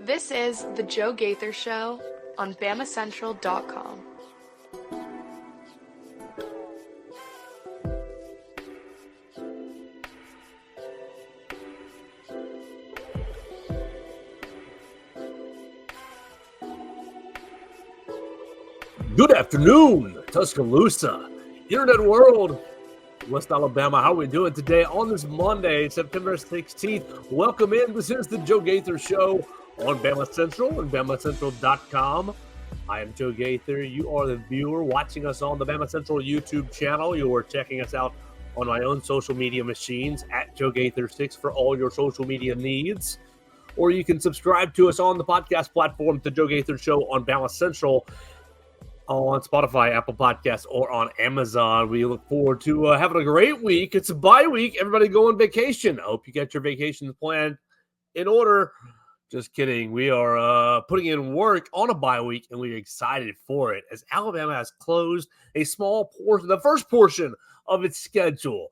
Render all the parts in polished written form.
This is The Joe Gaither Show on BamaCentral.com. Good afternoon, Tuscaloosa, Internet World, West Alabama. How are we doing today on this Monday, September 16th? Welcome in. This is the Joe Gaither Show on Bama Central and BamaCentral.com. I am Joe Gaither. You are the viewer watching us on the Bama Central YouTube channel. You are checking us out on my own social media machines at Joe Gaither6 for all your social media needs. Or you can subscribe to us on the podcast platform, The Joe Gaither Show on Bama Central, on Spotify, Apple Podcasts, or on Amazon. We look forward to having a great week. It's a bye week. Everybody go on vacation. I hope you get your vacations planned in order. Just kidding. We are putting in work on a bye week, and we're excited for it as Alabama has closed a small portion, the first portion of its schedule.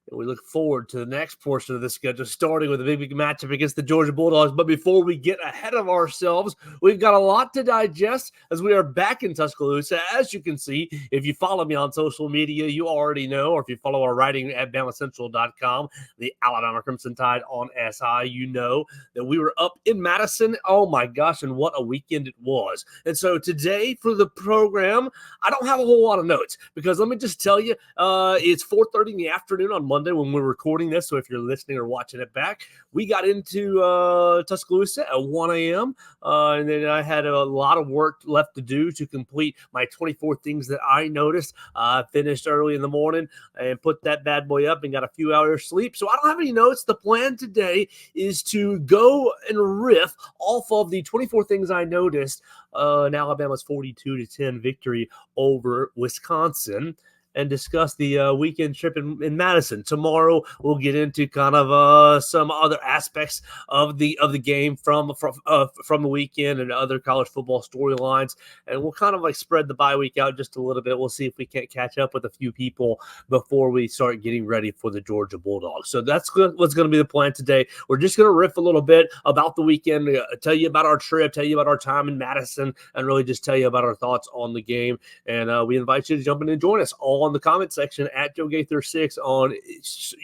And we look forward to the next portion of the schedule, starting with a big matchup against the Georgia Bulldogs. But before we get ahead of ourselves, we've got a lot to digest as we are back in Tuscaloosa. As you can see, if you follow me on social media, you already know, or if you follow our writing at BamaCentral.com, the Alabama Crimson Tide on SI, you know that we were up in Madison. Oh my gosh, and what a weekend it was. And so today for the program, I don't have a whole lot of notes because let me just tell you, it's 4:30 in the afternoon on Monday when we're recording this. So if you're listening or watching it back, we got into Tuscaloosa at 1 a.m. And then I had a lot of work left to do to complete my 24 things that I noticed. I finished early in the morning and put that bad boy up and got a few hours sleep. So I don't have any notes. The plan today is to go and riff off of the 24 things I noticed in Alabama's 42-10 victory over Wisconsin, and discuss the weekend trip in Madison. Tomorrow, we'll get into kind of some other aspects of the game from the weekend and other college football storylines, and we'll kind of like spread the bye week out just a little bit. We'll see if we can't catch up with a few people before we start getting ready for the Georgia Bulldogs. So that's what's going to be the plan today. We're just going to riff a little bit about the weekend, tell you about our trip, tell you about our time in Madison, and really just tell you about our thoughts on the game. And we invite you to jump in and join us all on the comment section at Joe Gaither6 on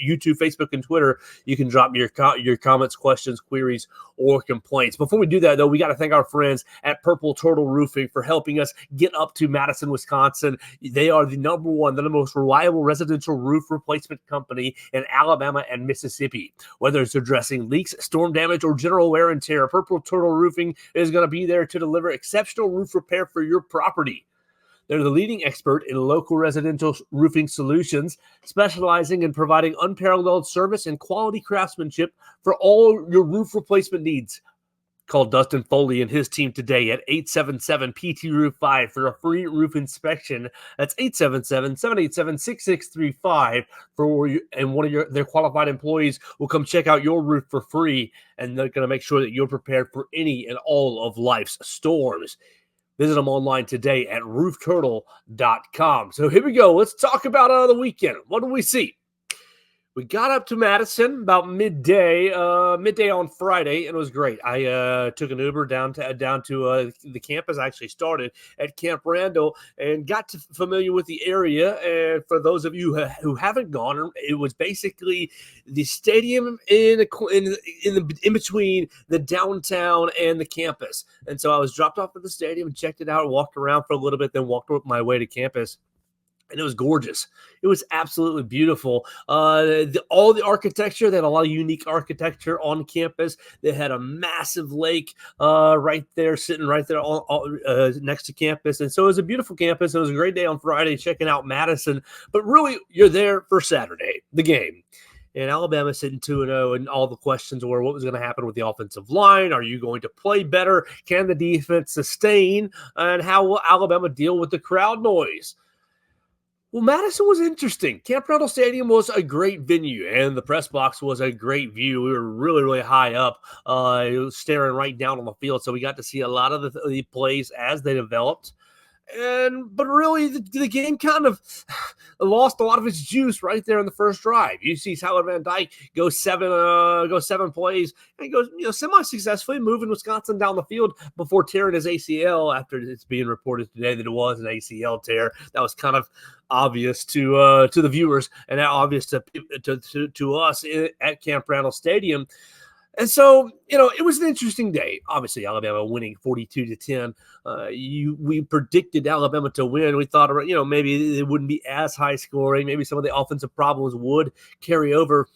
YouTube, Facebook, and Twitter. You can drop me your comments, questions, queries, or complaints. Before we do that, though, we got to thank our friends at Purple Turtle Roofing for helping us get up to Madison, Wisconsin. They are the number one, the most reliable residential roof replacement company in Alabama and Mississippi. Whether it's addressing leaks, storm damage, or general wear and tear, Purple Turtle Roofing is going to be there to deliver exceptional roof repair for your property. They're the leading expert in local residential roofing solutions, specializing in providing unparalleled service and quality craftsmanship for all your roof replacement needs. Call Dustin Foley and his team today at 877-PT-ROOF-5 for a free roof inspection. That's 877-787-6635 for you, and one of their qualified employees will come check out your roof for free, and they're going to make sure that you're prepared for any and all of life's storms. Visit them online today at roofturtle.com. So here we go. Let's talk about the weekend. What do we see? We got up to Madison about midday on Friday, and it was great. I took an Uber down to the campus. I actually started at Camp Randall and got familiar with the area. And for those of you who haven't gone, it was basically the stadium in between the downtown and the campus. And so I was dropped off at the stadium and checked it out, walked around for a little bit, then walked my way to campus. And it was gorgeous. It was absolutely beautiful. All the architecture, they had a lot of unique architecture on campus. They had a massive lake sitting right there next to campus. And so it was a beautiful campus. It was a great day on Friday checking out Madison. But really, you're there for Saturday, the game. And Alabama sitting 2-0, and all the questions were what was going to happen with the offensive line. Are you going to play better? Can the defense sustain? And how will Alabama deal with the crowd noise? Well, Madison was interesting. Camp Randall Stadium was a great venue, and the press box was a great view. We were really, really high up, staring right down on the field, so we got to see a lot of the plays as they developed. But really, the game kind of lost a lot of its juice right there in the first drive. You see Tyler Van Dyke go seven plays and goes semi-successfully moving Wisconsin down the field before tearing his ACL. After it's being reported today that it was an ACL tear, that was kind of obvious to the viewers and obvious to us at Camp Randall Stadium. And so, it was an interesting day. Obviously, Alabama winning 42-10. We predicted Alabama to win. We thought, maybe it wouldn't be as high scoring. Maybe some of the offensive problems would carry over.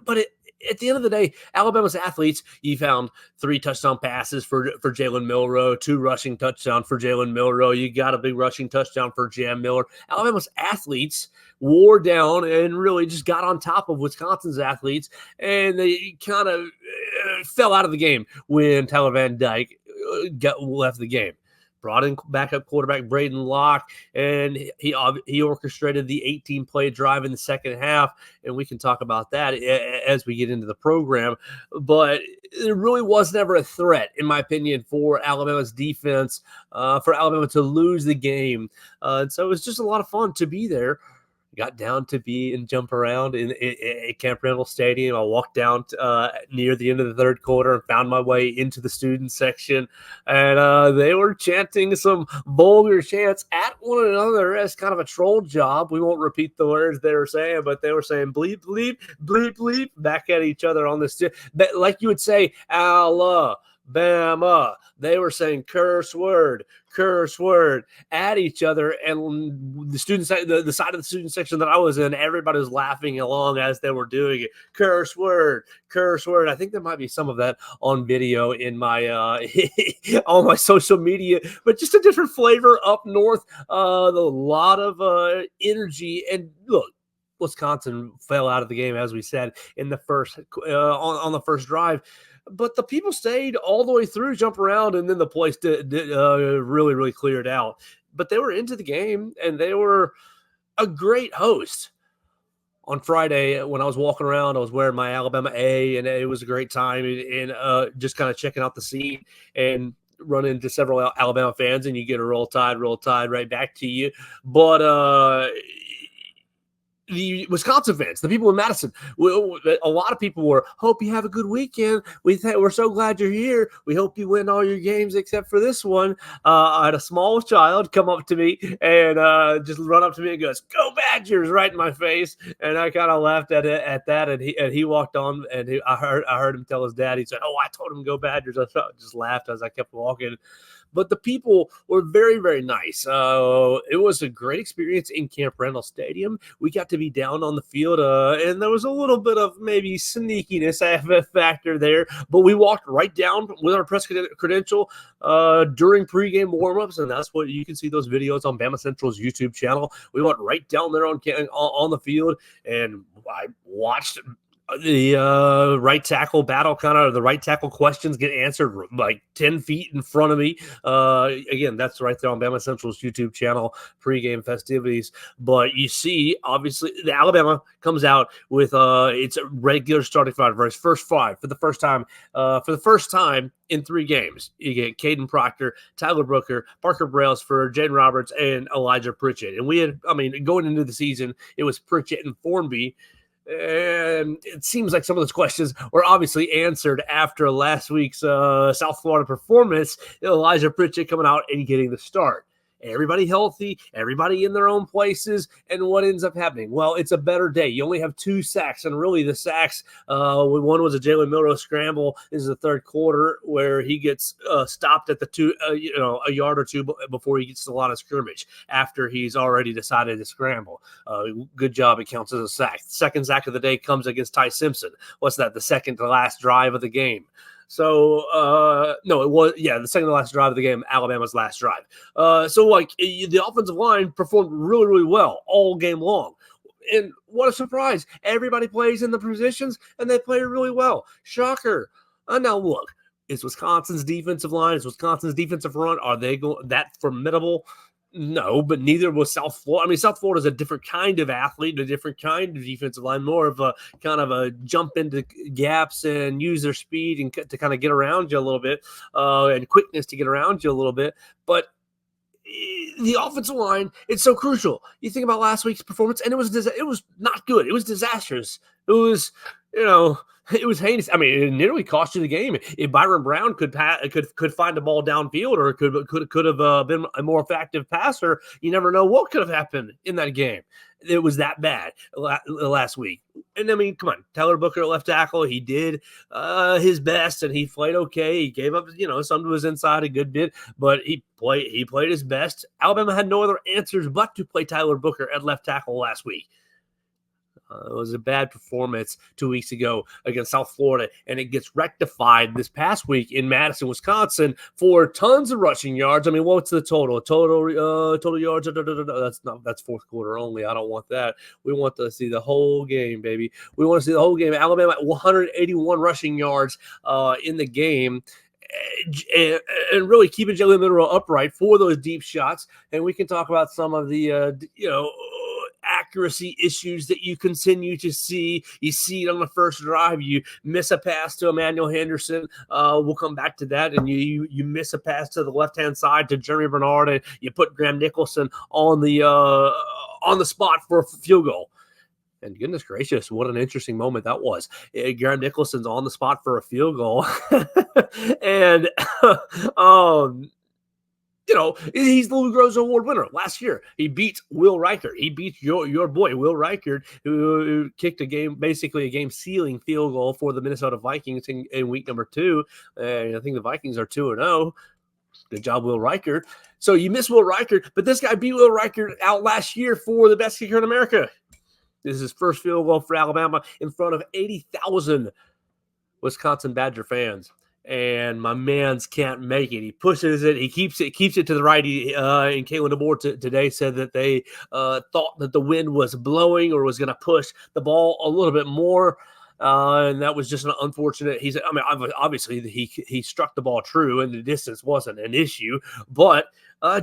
But at the end of the day, Alabama's athletes, you found 3 touchdown passes for Jalen Milroe, 2 rushing touchdowns for Jalen Milroe. You got a big rushing touchdown for Jam Miller. Alabama's athletes wore down and really just got on top of Wisconsin's athletes, and they kind of fell out of the game when Tyler Van Dyke left the game. Brought in backup quarterback Braden Locke, and he orchestrated the 18-play drive in the second half, and we can talk about that as we get into the program. But it really was never a threat, in my opinion, for Alabama's defense, for Alabama to lose the game. And so it was just a lot of fun to be there. Got down to be and jump around at Camp Randall Stadium. I walked down near the end of the third quarter and found my way into the student section. And they were chanting some vulgar chants at one another as kind of a troll job. We won't repeat the words they were saying, but they were saying bleep, bleep, bleep, bleep back at each other on this. Like you would say, Alabama. They were saying curse word at each other, and the students, the side of the student section that I was in, everybody was laughing along as they were doing it. Curse word. I think there might be some of that on video in my on my social media, but just a different flavor up north. A lot of energy, and look, Wisconsin fell out of the game, as we said, in the first on the first drive. But the people stayed all the way through, jump around, and then the place really, really cleared out. But they were into the game, and they were a great host. On Friday, when I was walking around, I was wearing my Alabama A, and it was a great time, and just kind of checking out the scene and run into several Alabama fans, and you get a roll tide right back to you. But the Wisconsin fans, the people in Madison, a lot of people were, hope you have a good weekend. We're so glad you're here. We hope you win all your games except for this one. I had a small child come up to me and just run up to me and goes, "Go Badgers," right in my face. And I kind of laughed at that. And he walked on, and I heard him tell his dad, he said, "Oh, I told him to go Badgers." I just laughed as I kept walking. But the people were very, very nice. It was a great experience in Camp Randall Stadium. We got to be down on the field, and there was a little bit of maybe sneakiness factor there. But we walked right down with our press credential during pregame warmups, and that's what you can see those videos on Bama Central's YouTube channel. We went right down there on the field, and I watched the right tackle battle, kind of the right tackle questions get answered like 10 feet in front of me. Again, that's right there on Bama Central's YouTube channel, pregame festivities. But you see, obviously, the Alabama comes out with its regular starting five, first five for the first time in 3 games. You get Caden Proctor, Tyler Brooker, Parker Brailsford, Jaden Roberts, and Elijah Pritchett. And we had, going into the season, it was Pritchett and Formby. And it seems like some of those questions were obviously answered after last week's South Florida performance. Elijah Pritchett coming out and getting the start. Everybody healthy, everybody in their own places, and what ends up happening? Well, it's a better day. You only have 2 sacks, and really the sacks, one was a Jalen Milroe scramble. This is the third quarter where he gets stopped at the a yard or two before he gets to the line of scrimmage after he's already decided to scramble. Good job. It counts as a sack. Second sack of the day comes against Ty Simpson. What's that? The second to last drive of the game. So, no, it was, the second to last drive of the game, Alabama's last drive. The offensive line performed really, really well all game long. And what a surprise. Everybody plays in the positions, and they play really well. Shocker. Now, look, it's Wisconsin's defensive line. It's Wisconsin's defensive front. Are they that formidable? No, but neither was South Florida. South Florida is a different kind of athlete, a different kind of defensive line, more of a kind of a jump into gaps and use their speed and to kind of get around you a little bit, and quickness to get around you a little bit. But the offensive line, it's so crucial. You think about last week's performance, and it was not good. It was disastrous. It was, it was heinous. I mean, it nearly cost you the game. If Byron Brown could find the ball downfield, or could have been a more effective passer, you never know what could have happened in that game. It was that bad last week. And I mean, come on, Tyler Booker at left tackle, he did his best, and he played okay. He gave up, some to his inside a good bit, but he played his best. Alabama had no other answers but to play Tyler Booker at left tackle last week. It was a bad performance 2 weeks ago against South Florida, and it gets rectified this past week in Madison, Wisconsin, for tons of rushing yards. I mean, what's the total? Total yards? That's fourth quarter only. I don't want that. We want to see the whole game, baby. We want to see the whole game. Alabama at 181 rushing yards in the game. And really keeping Jalen Milroe upright for those deep shots. And we can talk about some of the, accuracy issues that you continue to see. You see it on the first drive. You miss a pass to Emmanuel Henderson. We'll come back to that. And you miss a pass to the left-hand side to Jeremy Bernard, and you put Graham Nicholson on the spot for a field goal. And goodness gracious, what an interesting moment that was. Graham Nicholson's on the spot for a field goal. And, he's the Lou Groza Award winner. Last year, he beat Will Reichert. He beat your boy, Will Reichert, who kicked basically a game-sealing field goal for the Minnesota Vikings in week number 2. And I think the Vikings are 2-0. Good job, Will Reichert. So you miss Will Reichert, but this guy beat Will Reichert out last year for the best kicker in America. This is his first field goal for Alabama in front of 80,000 Wisconsin Badger fans. And my man's can't make it. He pushes it. He keeps it to the right. And Kalen DeBoer today said that they thought that the wind was blowing or was going to push the ball a little bit more. And that was just an unfortunate. Obviously he struck the ball true, and the distance wasn't an issue, but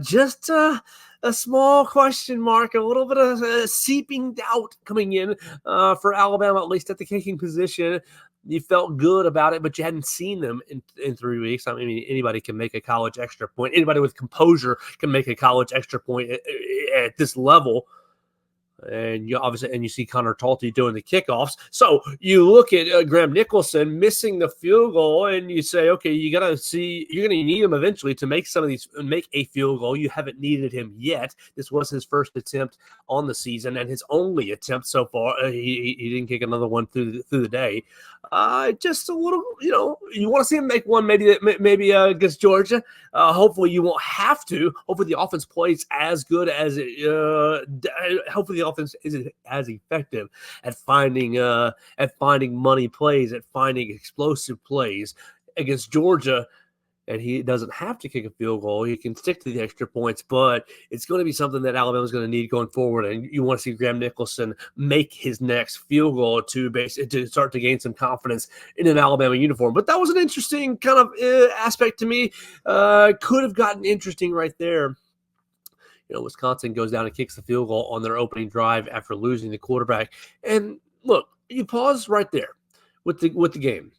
just a small question mark, a little bit of seeping doubt coming in for Alabama, at least at the kicking position. You felt good about it, but you hadn't seen them in 3 weeks. I mean, anybody can make a college extra point. Anybody with composure can make a college extra point at this level. And you see Connor Talty doing the kickoffs. So you look at Graham Nicholson missing the field goal, and you say, okay, you're going to need him eventually to make a field goal. You haven't needed him yet. This was his first attempt on the season and his only attempt so far. He didn't kick another one through the day. Just a little, you want to see him make one maybe against Georgia. Hopefully you won't have to. Hopefully the offense plays as good as it. Hopefully the offense isn't as effective at finding money plays, at finding explosive plays against Georgia. And he doesn't have to kick a field goal. He can stick to the extra points, but it's going to be something that Alabama's going to need going forward. And you want to see Graham Nicholson make his next field goal to start to gain some confidence in an Alabama uniform. But that was an interesting kind of aspect to me. Could have gotten interesting right there. Wisconsin goes down and kicks the field goal on their opening drive after losing the quarterback. And look, you pause right there with the game.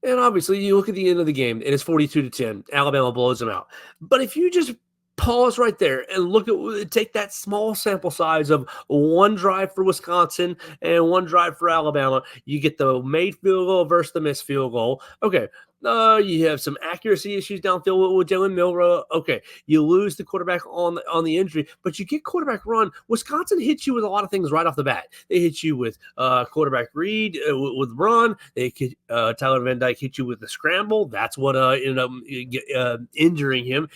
And obviously, you look at the end of the game, and it's 42-10. Alabama blows them out. But if you just pause right there and take that small sample size of one drive for Wisconsin and one drive for Alabama, you get the made field goal versus the missed field goal. Okay. You have some accuracy issues downfield with Jalen Milroe. Okay, you lose the quarterback on the injury, but you get quarterback run. Wisconsin hits you with a lot of things right off the bat. They hit you with quarterback read with run. Tyler Van Dyke hit you with the scramble. That's what ended up injuring him.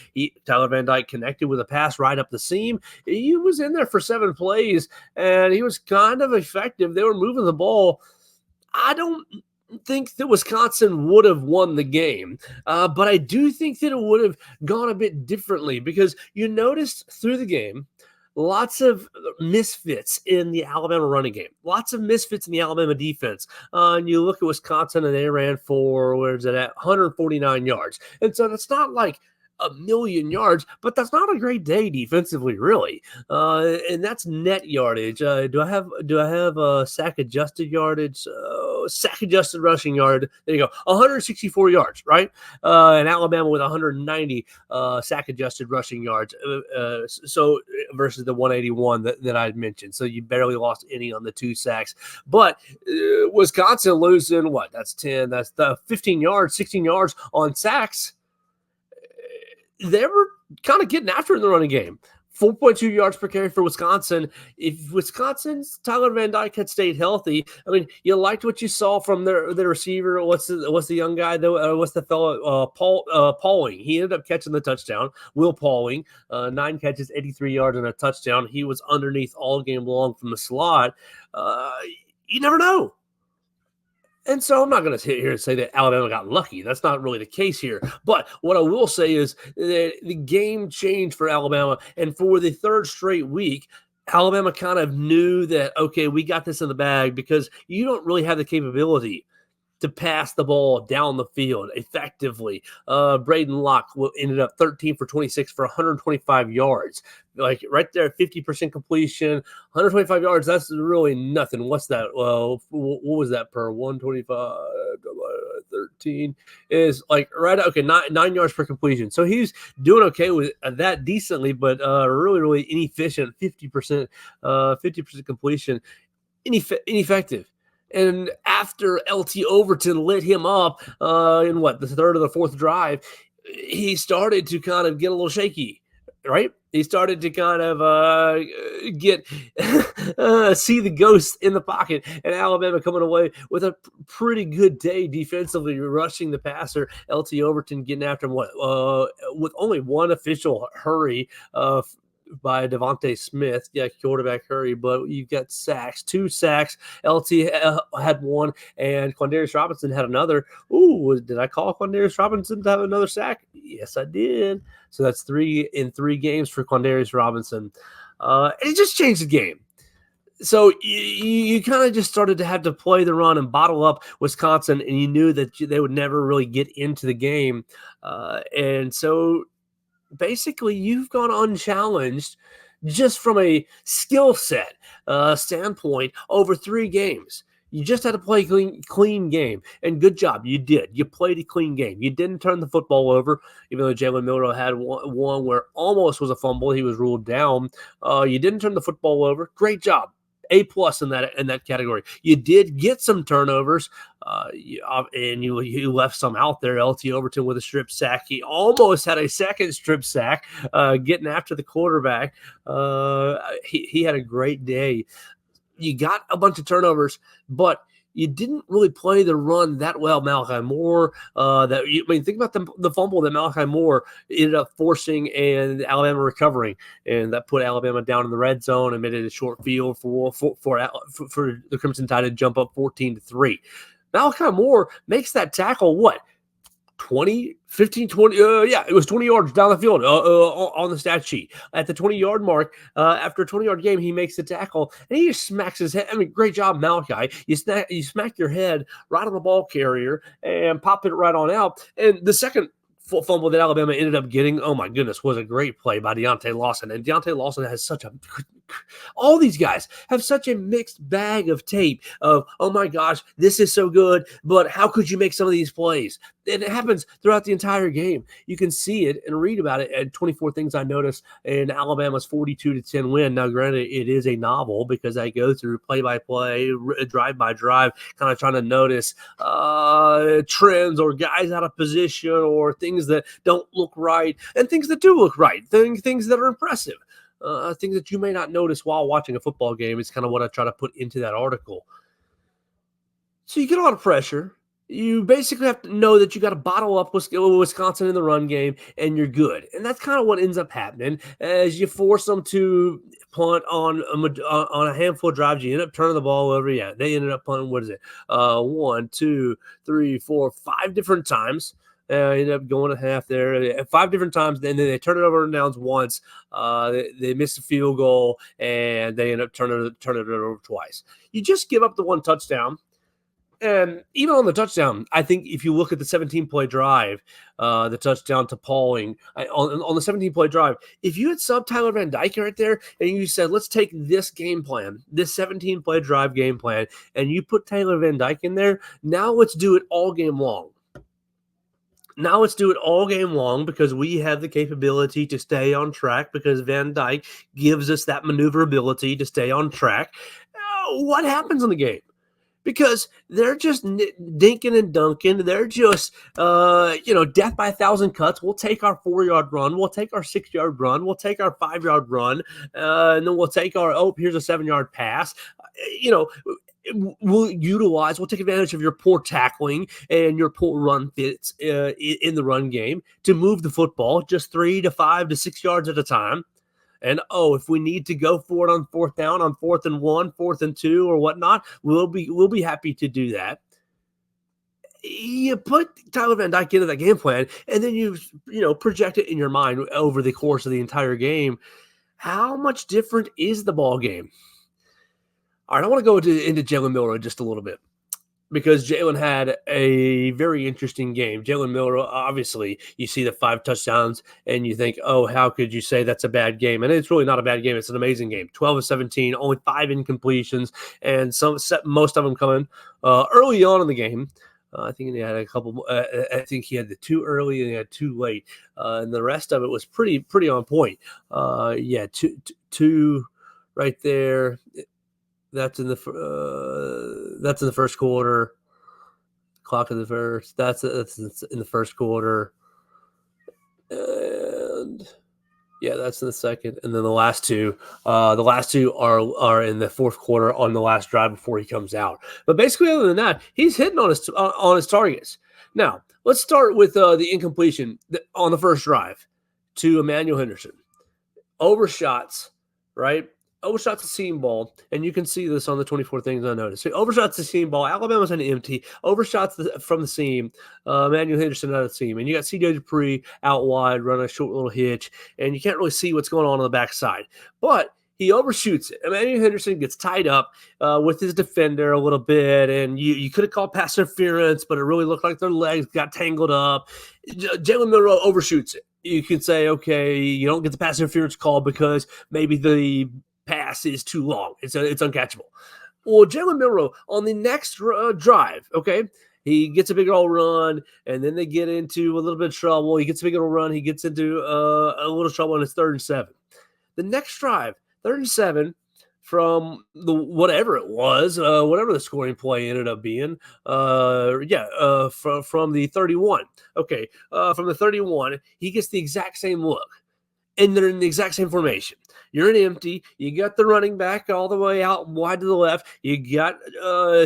Tyler Van Dyke connected with a pass right up the seam. He was in there for 7 plays, and he was kind of effective. They were moving the ball. I don't think that Wisconsin would have won the game, but I do think that it would have gone a bit differently, because you noticed through the game lots of misfits in the Alabama running game, lots of misfits in the Alabama defense. And you look at Wisconsin, and they ran for 149 yards, and so that's not like a million yards, but that's not a great day defensively, really. And that's net yardage. Do I have sack adjusted yardage? sack-adjusted rushing yard. There you go, 164 yards, right? And Alabama with 190 sack-adjusted rushing yards. So versus the 181 that I had mentioned. So you barely lost any on the 2 sacks. But Wisconsin losing what? That's 10. That's the 15 yards, 16 yards on sacks. They were kind of getting after in the running game. 4.2 yards per carry for Wisconsin. If Wisconsin's Tyler Van Dyke had stayed healthy, I mean, you liked what you saw from their receiver. What's the young guy though? What's the fellow? Pauling. He ended up catching the touchdown. Will Pauling, 9 catches, 83 yards, and a touchdown. He was underneath all game long from the slot. You never know. And so I'm not going to sit here and say that Alabama got lucky. That's not really the case here. But what I will say is that the game changed for Alabama. And for the 3rd straight week, Alabama kind of knew that, okay, we got this in the bag, because you don't really have the capability to pass the ball down the field effectively. Braden Locke ended up 13 for 26 for 125 yards. Like right there, 50% completion, 125 yards. That's really nothing. What's that? Well, what was that per 125? 13 is like right. Okay, 9 yards per completion. So he's doing okay with that decently, but really inefficient. 50% completion, ineffective. And after LT Overton lit him up in the 3rd or the 4th drive, he started to kind of get a little shaky, right? He started to kind of see the ghost in the pocket, and Alabama coming away with a pretty good day defensively, rushing the passer. LT Overton getting after him with only one official hurry by Devontae Smith. Yeah, quarterback hurry, but you've got sacks, 2 sacks. LT had 1, and Quandarius Robinson had another. Ooh, did I call Quandarius Robinson to have another sack? Yes, I did. So that's 3 in 3 games for Quandarius Robinson. And it just changed the game. So you kind of just started to have to play the run and bottle up Wisconsin, and you knew that they would never really get into the game. And so basically you've gone unchallenged just from a skill set standpoint over 3 games. You just had to play a clean game, and good job. You did. You played a clean game. You didn't turn the football over, even though Jalen Milroe had one where almost was a fumble. He was ruled down. You didn't turn the football over. Great job. A+ in that category. You did get some turnovers, and you left some out there. LT Overton with a strip sack. He almost had a second strip sack, getting after the quarterback. He had a great day. You got a bunch of turnovers, but you didn't really play the run that well. Malachi Moore, think about the fumble that Malachi Moore ended up forcing and Alabama recovering, and that put Alabama down in the red zone and made it a short field for the Crimson Tide to jump up 14-3. Malachi Moore makes that tackle, 20, 15, 20, it was 20 yards down the field on the stat sheet. At the 20-yard mark, after a 20-yard game, he makes the tackle, and he just smacks his head. I mean, great job, Malachi. You smack your head right on the ball carrier and pop it right on out. And the second fumble that Alabama ended up getting, oh my goodness, was a great play by Deontay Lawson. And Deontay Lawson has all these guys have such a mixed bag of tape of, oh my gosh, this is so good, but how could you make some of these plays? And it happens throughout the entire game. You can see it and read about it at 24 Things I Noticed in Alabama's 42-10 win. Now, granted, it is a novel because I go through play-by-play, drive-by-drive, kind of trying to notice trends or guys out of position or things that don't look right and things that do look right, things that are impressive. Things that you may not notice while watching a football game is kind of what I try to put into that article. So you get a lot of pressure. You basically have to know that you got to bottle up Wisconsin in the run game, and you're good. And that's kind of what ends up happening as you force them to punt on a handful of drives. You end up turning the ball over. Yeah, they ended up punting, 1, 2, 3, 4, 5 different times. Ended up going a half there 5 different times. Then they turn it over and downs once. They missed a field goal, and they end up turning it over twice. You just give up the 1 touchdown. And even on the touchdown, I think if you look at the 17-play drive, the touchdown to Pauling, on the 17-play drive, if you had subbed Tyler Van Dyke right there and you said, let's take this game plan, this 17-play drive game plan, and you put Tyler Van Dyke in there, now let's do it all game long. Now let's do it all game long because we have the capability to stay on track because Van Dyke gives us that maneuverability to stay on track. What happens in the game? Because they're just dinking and dunking. They're just, death by 1,000 cuts. We'll take our 4-yard run. We'll take our 6-yard run. We'll take our 5-yard run. And then we'll take here's a 7-yard pass. We'll take advantage of your poor tackling and your poor run fits in the run game to move the football just 3 to 5 to 6 yards at a time. And, if we need to go for it on 4th down, on 4th and 1, 4th and 2 or whatnot, we'll be happy to do that. You put Tyler Van Dyke into that game plan, and then you project it in your mind over the course of the entire game. How much different is the ball game? All right, I want to go into Jalen Milroe just a little bit, because Jalen had a very interesting game. Jalen Milroe, obviously, you see the 5 touchdowns and you think, how could you say that's a bad game? And it's really not a bad game. It's an amazing game. 12 of 17, only 5 incompletions, and most of them coming early on in the game. I think he had a couple. I think he had the 2 early and he had 2 late, and the rest of it was pretty on point. Two right there. That's in the first quarter. Clock of the first. That's in the first quarter, and that's in the second. And then the last two are in the fourth quarter on the last drive before he comes out. But basically, other than that, he's hitting on his targets. Now let's start with the incompletion on the first drive to Emmanuel Henderson. Overshots, right? Overshots the seam ball, and you can see this on the 24 things I noticed. So overshots the seam ball. Alabama's an empty. Overshots from the seam. Emmanuel Henderson out of the seam. And you got C.J. Dupree out wide, running a short little hitch, and you can't really see what's going on the backside. But he overshoots it. Emmanuel Henderson gets tied up with his defender a little bit, and you could have called pass interference, but it really looked like their legs got tangled up. Jalen Milroe overshoots it. You could say, okay, you don't get the pass interference call because maybe the pass is too long. It's uncatchable. Well, Jalen Milroe on the next drive, okay, he gets a big old run, and then they get into a little bit of trouble. He gets a big old run. He gets into a little trouble, and it's 3rd and 7. The next drive, 3rd and 7 from the whatever it was, whatever the scoring play ended up being. From the 31. Okay, from the 31, he gets the exact same look. And they're in the exact same formation. You're an empty. You got the running back all the way out wide to the left. You got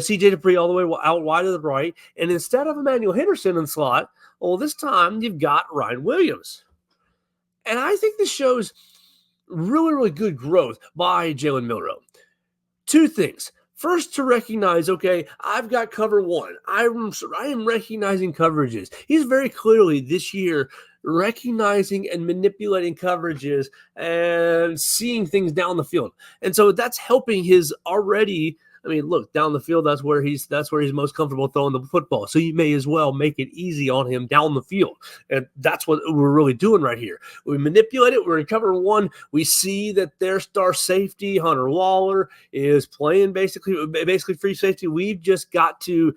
C.J. Dupree all the way out wide to the right. And instead of Emmanuel Henderson in the slot, this time you've got Ryan Williams. And I think this shows really, really good growth by Jalen Milroe. 2 things. First, to recognize, okay, I've got cover 1. I am recognizing coverages. He's very clearly this year recognizing and manipulating coverages and seeing things down the field. And so that's helping his already, look, down the field, that's where he's most comfortable throwing the football. So you may as well make it easy on him down the field. And that's what we're really doing right here. We manipulate it. We're in cover 1. We see that their star safety, Hunter Waller, is playing basically free safety. We've just got to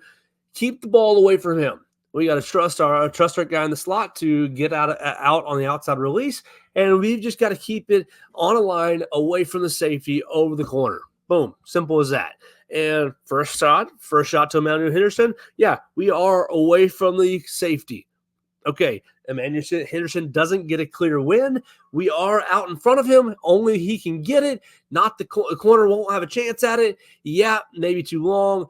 keep the ball away from him. We got to trust our guy in the slot to get out on the outside release, and we've just got to keep it on a line away from the safety over the corner. Boom, simple as that. And first shot to Emmanuel Henderson. Yeah, we are away from the safety. Okay, Emmanuel Henderson doesn't get a clear win. We are out in front of him. Only he can get it. Not the corner won't have a chance at it. Yeah, maybe too long.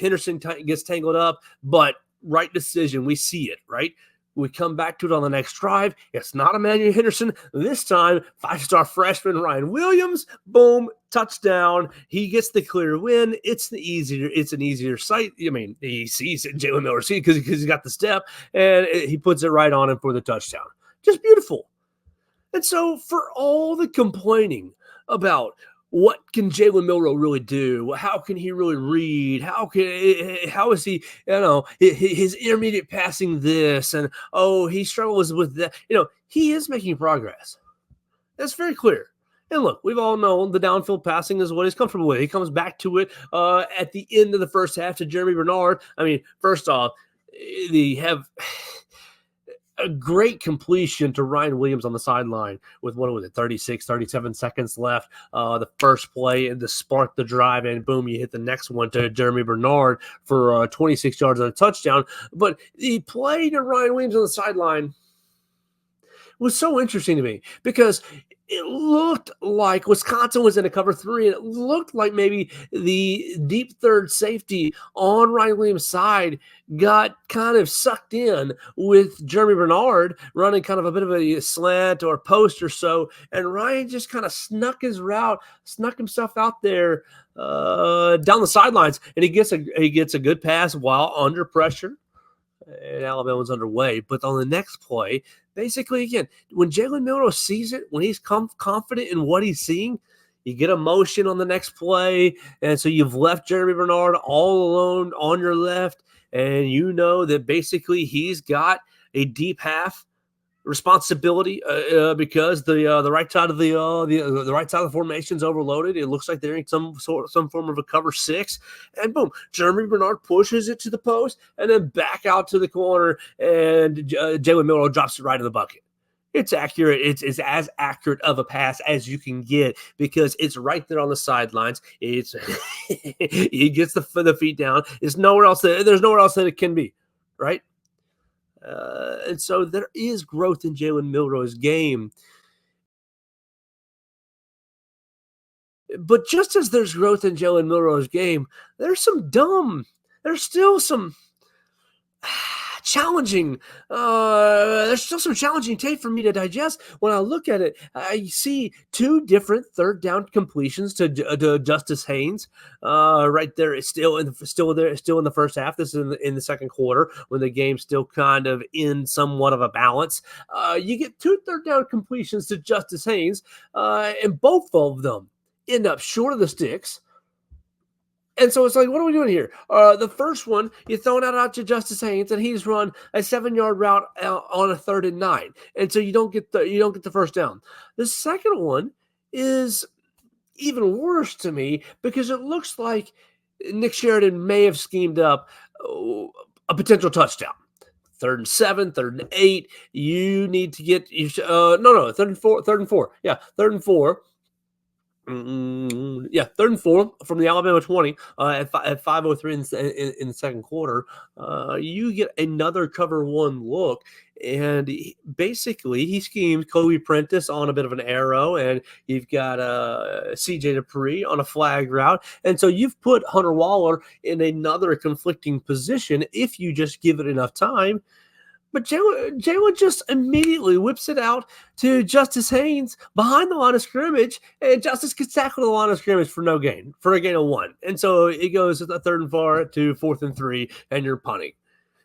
Henderson gets tangled up, but right decision. We see it, right? We come back to it on the next drive. It's not Emmanuel Henderson. This time, 5-star freshman Ryan Williams. Boom, touchdown. He gets the clear win. It's an easier sight. He sees it. Jalen Milroe sees it because he's got the step, and he puts it right on him for the touchdown. Just beautiful. And so for all the complaining about what can Jalen Milroe really do? How can he really read? How is he? His intermediate passing this, and he struggles with that. He is making progress. That's very clear. And look, we've all known the downfield passing is what he's comfortable with. He comes back to it at the end of the first half to Jeremy Bernard. I mean, first off, they have a great completion to Ryan Williams on the sideline with, 36, 37 seconds left. The first play and to spark the drive, and boom, you hit the next one to Jeremy Bernard for 26 yards and a touchdown. But the play to Ryan Williams on the sideline was so interesting to me because it looked like Wisconsin was in a cover three, and it looked like maybe the deep third safety on Ryan Williams' side got kind of sucked in with Jeremy Bernard running kind of a bit of a slant or post or so, and Ryan just kind of snuck himself out there down the sidelines, and he gets a good pass while under pressure. And Alabama's underway. But on the next play, basically, again, when Jalen Milroe sees it, when he's confident in what he's seeing, you get a motion on the next play. And so you've left Jeremy Bernard all alone on your left. And you know that basically he's got a deep half responsibility because the right side of the right side of the formation is overloaded. It looks like they're in some form of a cover six, and boom, Jeremy Bernard pushes it to the post and then back out to the corner, and Jalen Milroe drops it right in the bucket. It's accurate. It's as accurate of a pass as you can get because it's right there on the sidelines. It's he gets the feet down. There's nowhere else that it can be, right? And so there is growth in Jalen Milroe's game. But just as there's growth in Jalen Milroe's game, there's still some challenging tape for me to digest. When I look at it, I see two different third down completions to Justice Haynes right there. It's still in the first half. This is in the second quarter when the game's still kind of in somewhat of a balance. You get two third down completions to Justice Haynes, and both of them end up short of the sticks. And so it's like, what are we doing here? The first one, you're throwing it out to Justice Haynes, and he's run a 7-yard route on a 3rd and 9, and so you don't get the first down. The second one is even worse to me because it looks like Nick Sheridan may have schemed up a potential touchdown. 3rd and 7, 3rd and 8. You need to get 3rd and 4. 3rd and 4. 3rd and 4 from the Alabama 20 at 5:03 in the second quarter. You get another cover one look, and basically he schemes Kobe Prentice on a bit of an arrow, and you've got CJ Dupree on a flag route, and so you've put Hunter Waller in another conflicting position if you just give it enough time. But Jalen just immediately whips it out to Justice Haynes behind the line of scrimmage, and Justice gets tackled the line of scrimmage for a gain of 1. And so it goes a 3rd and 4 to 4th and 3, and you're punting.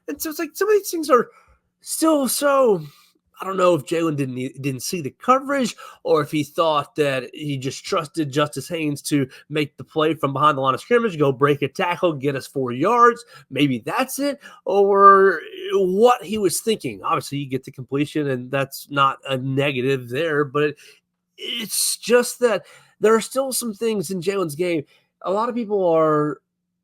And so it's like some of these things are still so. I don't know if Jalen didn't see the coverage or if he thought that he just trusted Justice Haynes to make the play from behind the line of scrimmage, go break a tackle, get us 4 yards. Maybe that's it, or what he was thinking. Obviously, you get the completion, and that's not a negative there, but it's just that there are still some things in Jalen's game. A lot of people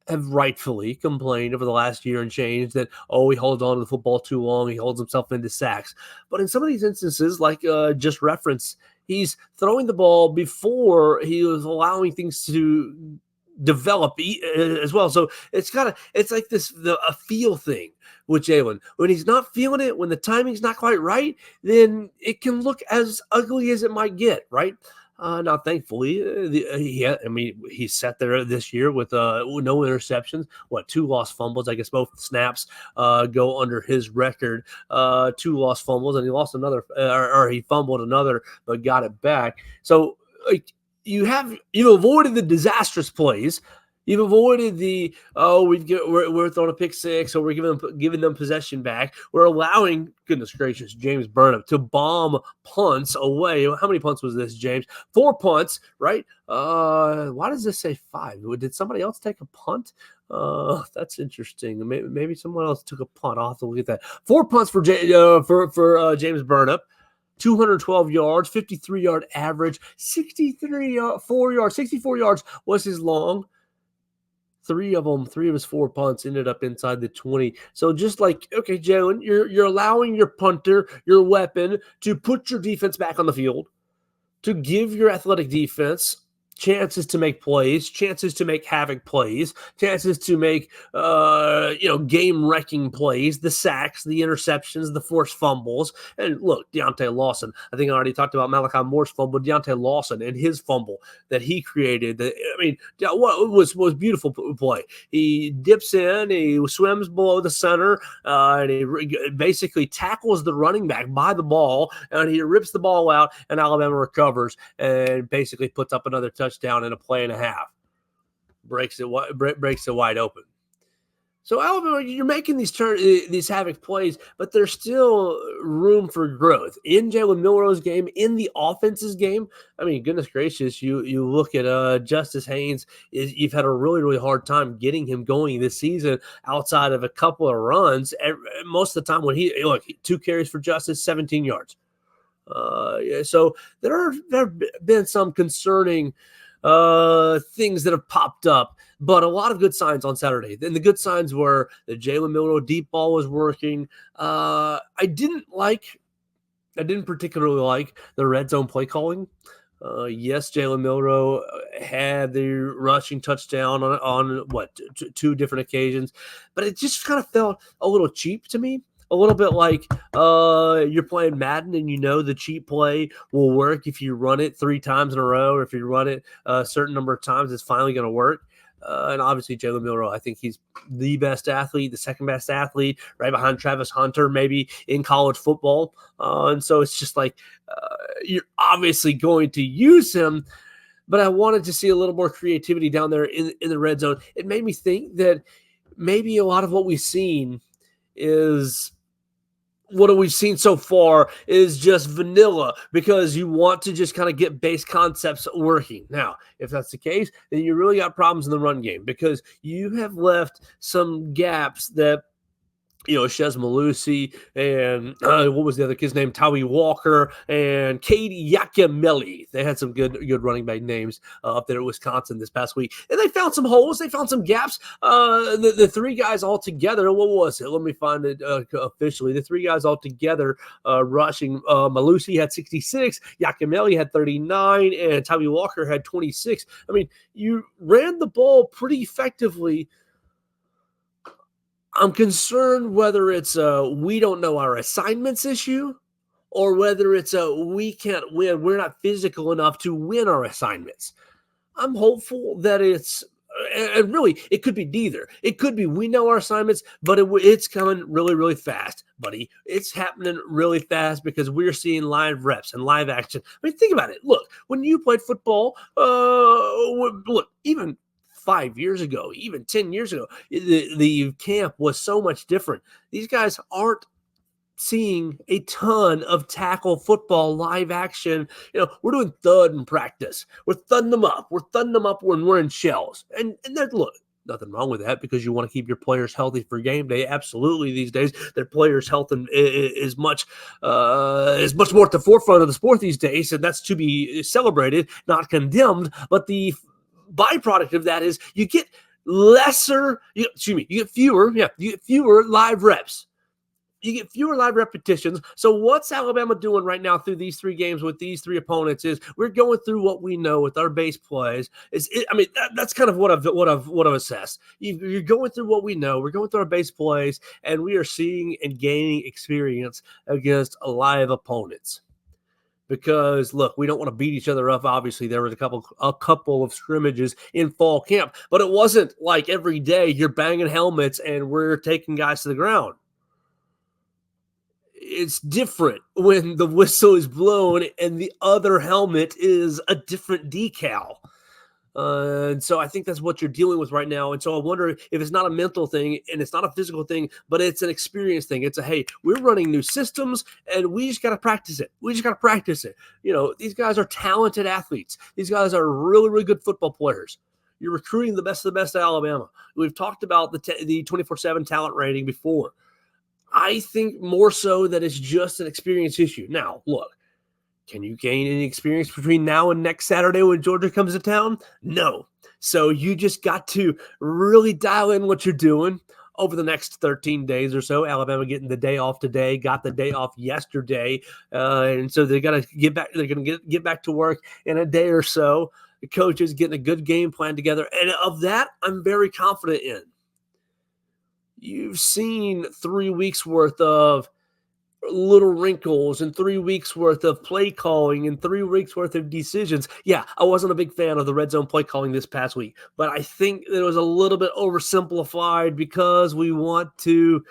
have rightfully complained over the last year and change that, he holds on to the football too long. He holds himself into sacks. But in some of these instances, like just reference, he's throwing the ball before he was allowing things to develop as well. So it's like a feel thing with Jalen. When he's not feeling it, when the timing's not quite right, then it can look as ugly as it might get, right? Now, thankfully, he sat there this year with no interceptions. 2 lost fumbles? I guess both snaps go under his record. 2 lost fumbles, and he lost another, or he fumbled another, but got it back. So you've avoided the disastrous plays. You've avoided the we're throwing a pick six, or we're giving them possession back. We're allowing, goodness gracious, James Burnham to bomb punts away. How many punts was this, James? 4 punts, right? Why does this say 5? Did somebody else take a punt? That's interesting. Maybe someone else took a punt. I'll have to look at that. 4 punts for James Burnham. 212 yards, 53-yard average, 64 yards was his long. 3 of his 4 punts ended up inside the 20. So just like, okay, Jalen, you're allowing your punter, your weapon, to put your defense back on the field, to give your athletic defense chances to make plays, chances to make havoc plays, chances to make game-wrecking plays, the sacks, the interceptions, the forced fumbles. And look, Deontay Lawson, I think I already talked about Malachi Moore's fumble, Deontay Lawson and his fumble that he created. What was beautiful play. He dips in, he swims below the center, and he basically tackles the running back by the ball, and he rips the ball out, and Alabama recovers and basically puts up another touchdown in a play and a half. Breaks it wide open. So Alabama, you're making these havoc plays, but there's still room for growth in Jalen Milroe's game, in the offense's game. I mean, goodness gracious, you look at Justice Haynes. You've had a really, really hard time getting him going this season outside of a couple of runs. Most of the time when 2 carries for Justice, 17 yards. So there have been some concerning things that have popped up, but a lot of good signs on Saturday. And the good signs were the Jalen Milroe deep ball was working. I didn't particularly like the red zone play calling. Yes, Jalen Milroe had the rushing touchdown on 2 different occasions, but it just kind of felt a little cheap to me. A little bit like you're playing Madden and the cheap play will work if you run it 3 times in a row, or if you run it a certain number of times, it's finally going to work. And obviously Jalen Milroe, I think he's the best athlete, the second best athlete, right behind Travis Hunter, maybe in college football. And so it's just like you're obviously going to use him, but I wanted to see a little more creativity down there in the red zone. It made me think that maybe a lot of what we've seen is what we've seen so far is just vanilla, because you want to just kind of get base concepts working. Now, if that's the case, then you really got problems in the run game, because you have left some gaps that Shez Malusi and what was the other kid's name? Tawi Walker and Katie Yakimelli. They had some good running back names up there at Wisconsin this past week. And they found some holes. They found some gaps. The 3 guys all together, what was it? Let me find it officially. The 3 guys all together rushing. Malusi had 66, Yakimelli had 39, and Tawi Walker had 26. I mean, you ran the ball pretty effectively. I'm concerned whether it's a we don't know our assignments issue, or whether it's a we can't win. We're not physical enough to win our assignments. I'm hopeful that it's, and really, it could be neither. It could be we know our assignments, but it's coming really, really fast, buddy. It's happening really fast because we're seeing live reps and live action. I mean, think about it. Look, when you played football, even 5 years ago, even 10 years ago, the camp was so much different. These guys aren't seeing a ton of tackle football live action. We're doing thud in practice. We're thudding them up. We're thudding them up when we're in shells. And look, nothing wrong with that, because you want to keep your players healthy for game day. Absolutely, these days, their players' health is much more at the forefront of the sport these days, and that's to be celebrated, not condemned. But the byproduct of that is you get fewer live reps. You get fewer live repetitions. So what's Alabama doing right now through these 3 games with these 3 opponents is we're going through what we know with our base plays. That's kind of what I've assessed. You're going through what we know. We're going through our base plays, and we are seeing and gaining experience against live opponents. Because look, we don't want to beat each other up. Obviously, there was a couple of scrimmages in fall camp, but it wasn't like every day you're banging helmets and we're taking guys to the ground. It's different when the whistle is blown and the other helmet is a different decal. And so I think that's what you're dealing with right now. And so I wonder if it's not a mental thing and it's not a physical thing, but it's an experience thing. It's a, hey, we're running new systems and we just got to practice it. We just got to practice it. These guys are talented athletes. These guys are really, really good football players. You're recruiting the best of the best at Alabama. We've talked about the 24/7 talent rating before. I think more so that it's just an experience issue. Now, look, can you gain any experience between now and next Saturday when Georgia comes to town? No. So you just got to really dial in what you're doing over the next 13 days or so. Alabama getting the day off today, got the day off yesterday. And so they got to get back. They're going to get back to work in a day or so. The coach is getting a good game plan together. And of that, I'm very confident in. You've seen 3 weeks worth of little wrinkles and 3 weeks worth of play calling and 3 weeks worth of decisions. Yeah, I wasn't a big fan of the red zone play calling this past week, but I think it was a little bit oversimplified because we want to,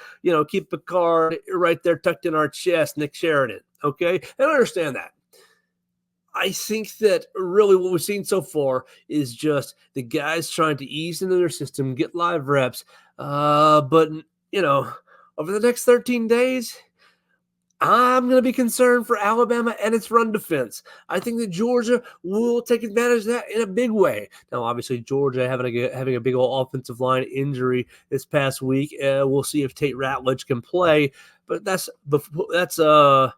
keep the card right there tucked in our chest, Nick Sheridan. Okay. And I understand that. I think that really what we've seen so far is just the guys trying to ease into their system, get live reps. But over the next 13 days, I'm going to be concerned for Alabama and its run defense. I think that Georgia will take advantage of that in a big way. Now, obviously, Georgia having a big old offensive line injury this past week. We'll see if Tate Ratledge can play, but that's a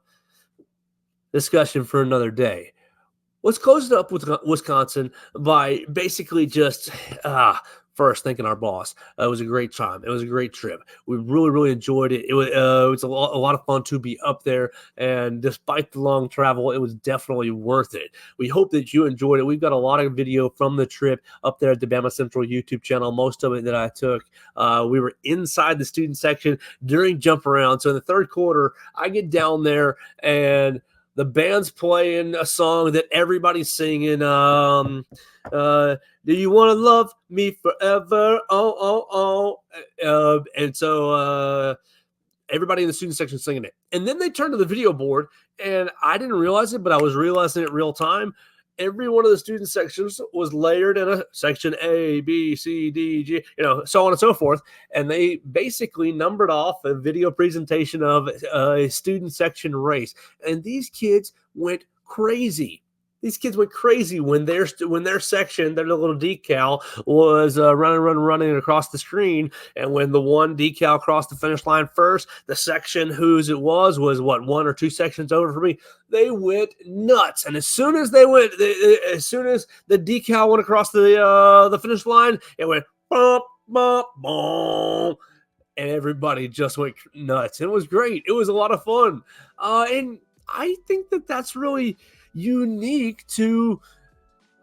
discussion for another day. Let's close it up with Wisconsin by basically just first thanking our boss. It was a great time. It was a great trip. We really, really enjoyed it. It was a lot of fun to be up there, and despite the long travel, it was definitely worth it. We hope that you enjoyed it. We've got a lot of video from the trip up there at the Bama Central YouTube channel, most of it that I took. We were inside the student section during jump around. So in the third quarter, I get down there and the band's playing a song that everybody's singing. Do you want to love me forever? And so everybody in the student section is singing it. And then they turn to the video board, and I didn't realize it, but I was realizing it real time. Every one of the student sections was layered in a section A, B, C, D, G, so on and so forth. And they basically numbered off a video presentation of a student section race. And these kids went crazy. These kids went crazy when their section, their little decal was running across the screen. And when the one decal crossed the finish line first, the section whose it was what, 1 or 2 sections over for me. They went nuts. And as soon as the decal went across the finish line, it went bump, bump, bump. And everybody just went nuts. It was great. It was a lot of fun. And I think that that's really unique to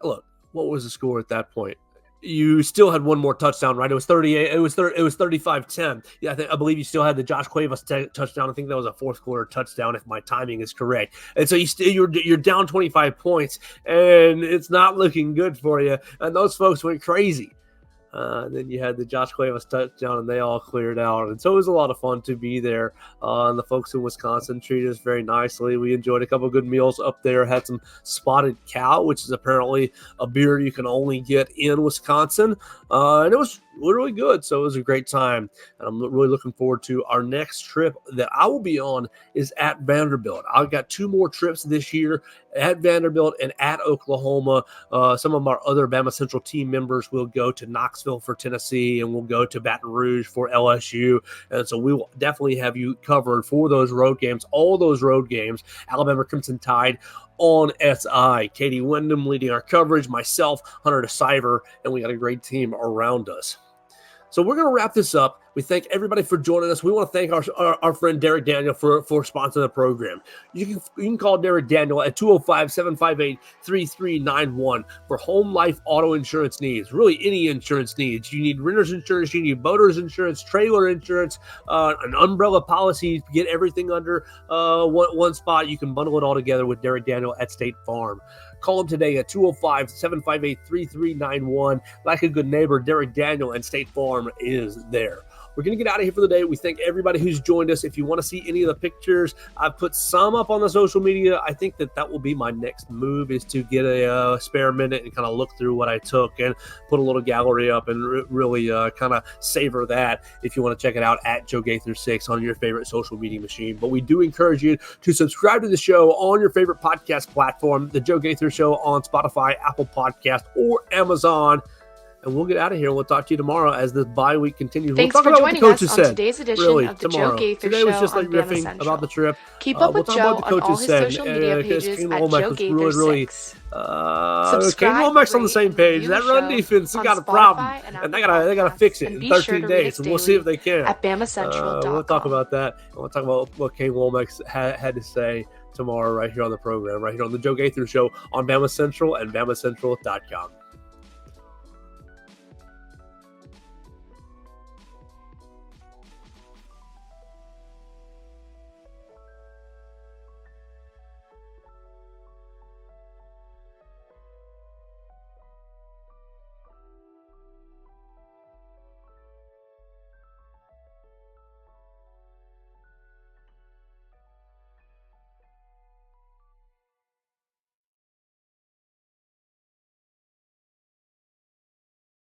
look. What was the score at that point? You still had one more touchdown, right? It was 38. It was 35-10. Yeah, I believe you still had the Josh Cuevas touchdown. I think that was a fourth quarter touchdown, if my timing is correct. And so you're down 25 points, and it's not looking good for you. And those folks went crazy. Then you had the Josh Cuevas touchdown, and they all cleared out. And so it was a lot of fun to be there. And the folks in Wisconsin treated us very nicely. We enjoyed a couple of good meals up there. Had some Spotted Cow, which is apparently a beer you can only get in Wisconsin. And it was really good. So it was a great time. And I'm really looking forward to our next trip that I will be on is at Vanderbilt. I've got 2 more trips this year at Vanderbilt and at Oklahoma. Some of our other Bama Central team members will go to Knoxville for Tennessee, and we'll go to Baton Rouge for LSU. And so we will definitely have you covered for those road games, all those road games. Alabama Crimson Tide on SI. Katie Wyndham leading our coverage, myself, Hunter DeCiver, and we got a great team around us. So we're going to wrap this up. We thank everybody for joining us. We want to thank our friend Derek Daniel for sponsoring the program. You can call Derek Daniel at 205-758-3391 for home life auto insurance needs, really any insurance needs. You need renter's insurance, you need boater's insurance, trailer insurance, an umbrella policy to get everything under one spot. You can bundle it all together with Derek Daniel at State Farm. Call him today at 205-758-3391. Like a good neighbor, Derek Daniel and State Farm is there. we're going to get out of here for the day. We thank everybody who's joined us. If you want to see any of the pictures, I've put some up on the social media. I think that will be my next move, is to get a spare minute and kind of look through what I took and put a little gallery up and really kind of savor that if you want to check it out at Joe Gaither 6 on your favorite social media machine. But we do encourage you to subscribe to the show on your favorite podcast platform, The Joe Gaither Show on Spotify, Apple Podcast, or Amazon. And we'll get out of here. We'll talk to you tomorrow as this bye week continues. Thanks we'll talk for about joining what the us coaches on said, today's edition really, of the tomorrow. Joe Gaither Today Show was just like on Bama riffing Central. about the trip. Keep up We'll with talk Joe about what the on all coaches his said. social media pages Kane at Womack Joe was Gaither really 6. Kane Womack's on the same page. That run defense has got a problem, and they gotta fix it in 13 days. And we'll see if they can. At BamaCentral.com. We'll talk about that. We'll talk about what Kane Womack had to say tomorrow right here on the program, right here on the Joe Gaither Show on Bama Central and BamaCentral.com.